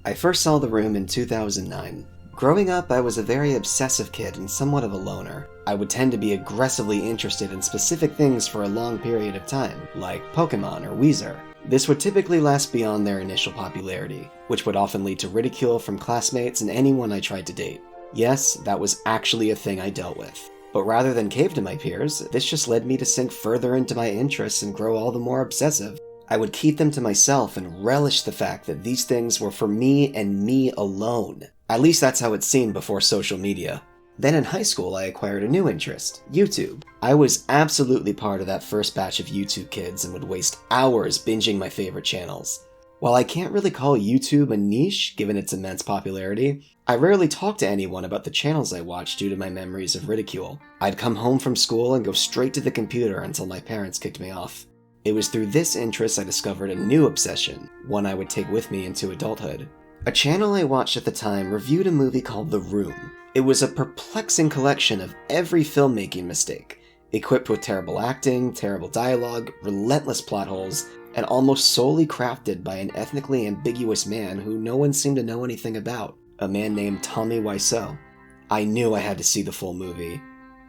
I first saw The Room in 2009. Growing up, I was a very obsessive kid and somewhat of a loner. I would tend to be aggressively interested in specific things for a long period of time, like Pokemon or Weezer. This would typically last beyond their initial popularity, which would often lead to ridicule from classmates and anyone I tried to date. Yes, that was actually a thing I dealt with. But rather than cave to my peers, this just led me to sink further into my interests and grow all the more obsessive. I would keep them to myself and relish the fact that these things were for me and me alone. At least that's how it seemed before social media. Then in high school, I acquired a new interest, YouTube. I was absolutely part of that first batch of YouTube kids and would waste hours binging my favorite channels. While I can't really call YouTube a niche, given its immense popularity, I rarely talked to anyone about the channels I watched due to my memories of ridicule. I'd come home from school and go straight to the computer until my parents kicked me off. It was through this interest I discovered a new obsession, one I would take with me into adulthood. A channel I watched at the time reviewed a movie called The Room. It was a perplexing collection of every filmmaking mistake, equipped with terrible acting, terrible dialogue, relentless plot holes, and almost solely crafted by an ethnically ambiguous man who no one seemed to know anything about, a man named Tommy Wiseau. I knew I had to see the full movie.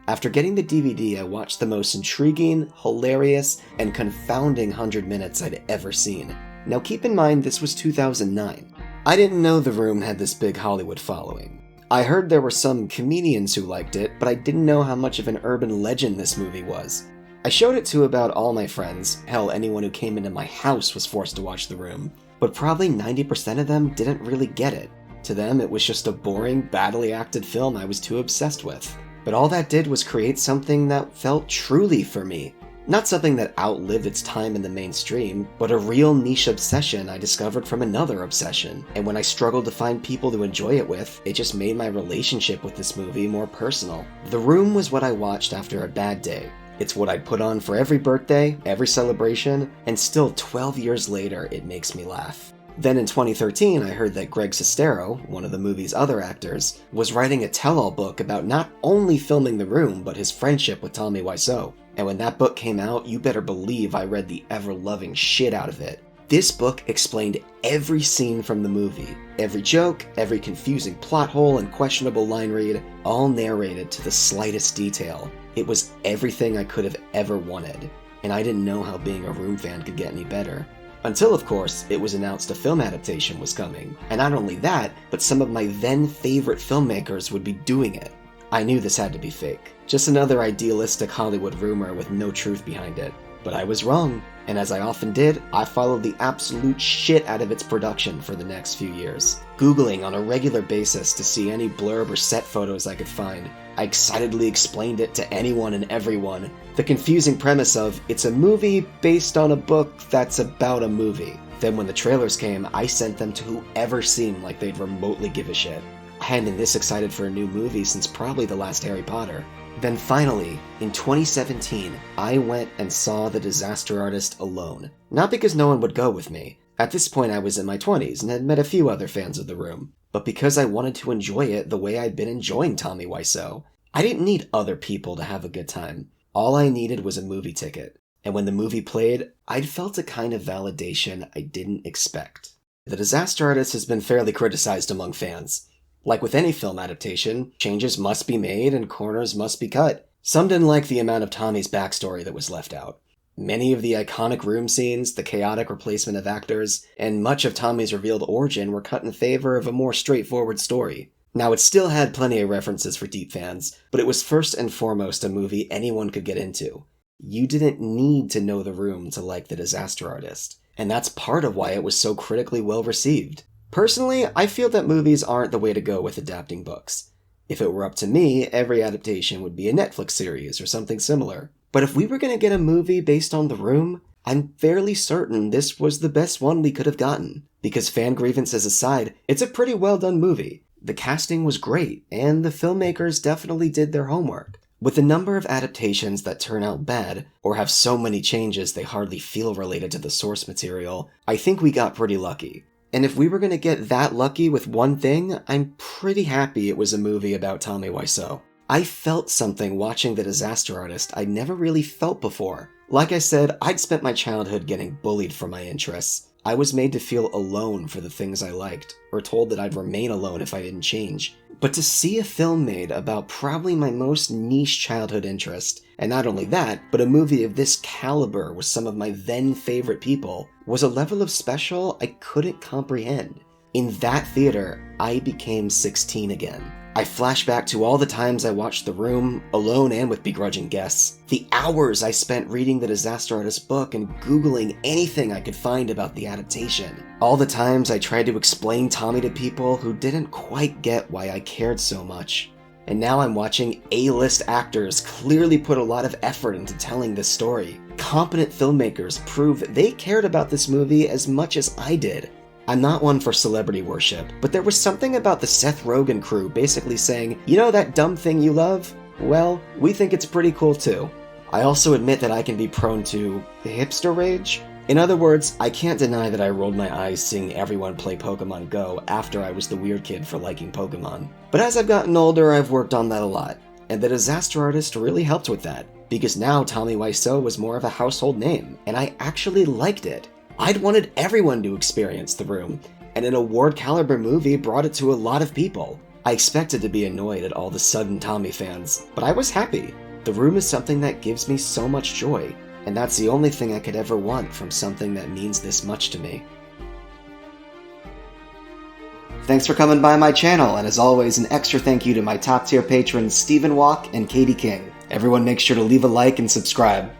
After getting the DVD, I watched the most intriguing, hilarious, and confounding 100 minutes I'd ever seen. Now keep in mind this was 2009. I didn't know The Room had this big Hollywood following. I heard there were some comedians who liked it, but I didn't know how much of an urban legend this movie was. I showed it to about all my friends, hell, anyone who came into my house was forced to watch The Room, but probably 90% of them didn't really get it. To them, it was just a boring, badly acted film I was too obsessed with. But all that did was create something that felt truly for me. Not something that outlived its time in the mainstream, but a real niche obsession I discovered from another obsession. And when I struggled to find people to enjoy it with, it just made my relationship with this movie more personal. The Room was what I watched after a bad day. It's what I'd put on for every birthday, every celebration, and still 12 years later, it makes me laugh. Then in 2013, I heard that Greg Sestero, one of the movie's other actors, was writing a tell-all book about not only filming The Room, but his friendship with Tommy Wiseau. And when that book came out, you better believe I read the ever-loving shit out of it. This book explained every scene from the movie. Every joke, every confusing plot hole and questionable line read, all narrated to the slightest detail. It was everything I could have ever wanted. And I didn't know how being a Room fan could get any better. Until, of course, it was announced a film adaptation was coming. And not only that, but some of my then favorite filmmakers would be doing it. I knew this had to be fake. Just another idealistic Hollywood rumor with no truth behind it. But I was wrong, and as I often did, I followed the absolute shit out of its production for the next few years. Googling on a regular basis to see any blurb or set photos I could find. I excitedly explained it to anyone and everyone. The confusing premise of, it's a movie based on a book that's about a movie. Then when the trailers came, I sent them to whoever seemed like they'd remotely give a shit. I hadn't been this excited for a new movie since probably the last Harry Potter. Then finally, in 2017, I went and saw The Disaster Artist alone. Not because no one would go with me. At this point I was in my 20s and had met a few other fans of The Room. But because I wanted to enjoy it the way I'd been enjoying Tommy Wiseau. I didn't need other people to have a good time. All I needed was a movie ticket. And when the movie played, I'd felt a kind of validation I didn't expect. The Disaster Artist has been fairly criticized among fans. Like with any film adaptation, changes must be made and corners must be cut. Some didn't like the amount of Tommy's backstory that was left out. Many of the iconic room scenes, the chaotic replacement of actors, and much of Tommy's revealed origin were cut in favor of a more straightforward story. Now, it still had plenty of references for deep fans, but it was first and foremost a movie anyone could get into. You didn't need to know The Room to like The Disaster Artist, and that's part of why it was so critically well received. Personally, I feel that movies aren't the way to go with adapting books. If it were up to me, every adaptation would be a Netflix series or something similar. But if we were going to get a movie based on The Room, I'm fairly certain this was the best one we could have gotten. Because fan grievances aside, it's a pretty well done movie. The casting was great, and the filmmakers definitely did their homework. With the number of adaptations that turn out bad, or have so many changes they hardly feel related to the source material, I think we got pretty lucky. And if we were going to get that lucky with one thing, I'm pretty happy it was a movie about Tommy Wiseau. I felt something watching The Disaster Artist I'd never really felt before. Like I said, I'd spent my childhood getting bullied for my interests. I was made to feel alone for the things I liked, or told that I'd remain alone if I didn't change. But to see a film made about probably my most niche childhood interest, and not only that, but a movie of this caliber with some of my then favorite people, was a level of special I couldn't comprehend. In that theater, I became 16 again. I flash back to all the times I watched The Room, alone and with begrudging guests, the hours I spent reading the Disaster Artist book and Googling anything I could find about the adaptation, all the times I tried to explain Tommy to people who didn't quite get why I cared so much. And now I'm watching A-list actors clearly put a lot of effort into telling this story. Competent filmmakers prove they cared about this movie as much as I did. I'm not one for celebrity worship, but there was something about the Seth Rogen crew basically saying, you know that dumb thing you love? Well, we think it's pretty cool too. I also admit that I can be prone to hipster rage. In other words, I can't deny that I rolled my eyes seeing everyone play Pokemon Go after I was the weird kid for liking Pokemon. But as I've gotten older, I've worked on that a lot, and the Disaster Artist really helped with that, because now Tommy Wiseau was more of a household name, and I actually liked it. I'd wanted everyone to experience The Room, and an award-caliber movie brought it to a lot of people. I expected to be annoyed at all the sudden Tommy fans, but I was happy. The Room is something that gives me so much joy, and that's the only thing I could ever want from something that means this much to me. Thanks for coming by my channel, and as always, an extra thank you to my top-tier patrons Stephen Walk and Katie King. Everyone make sure to leave a like and subscribe.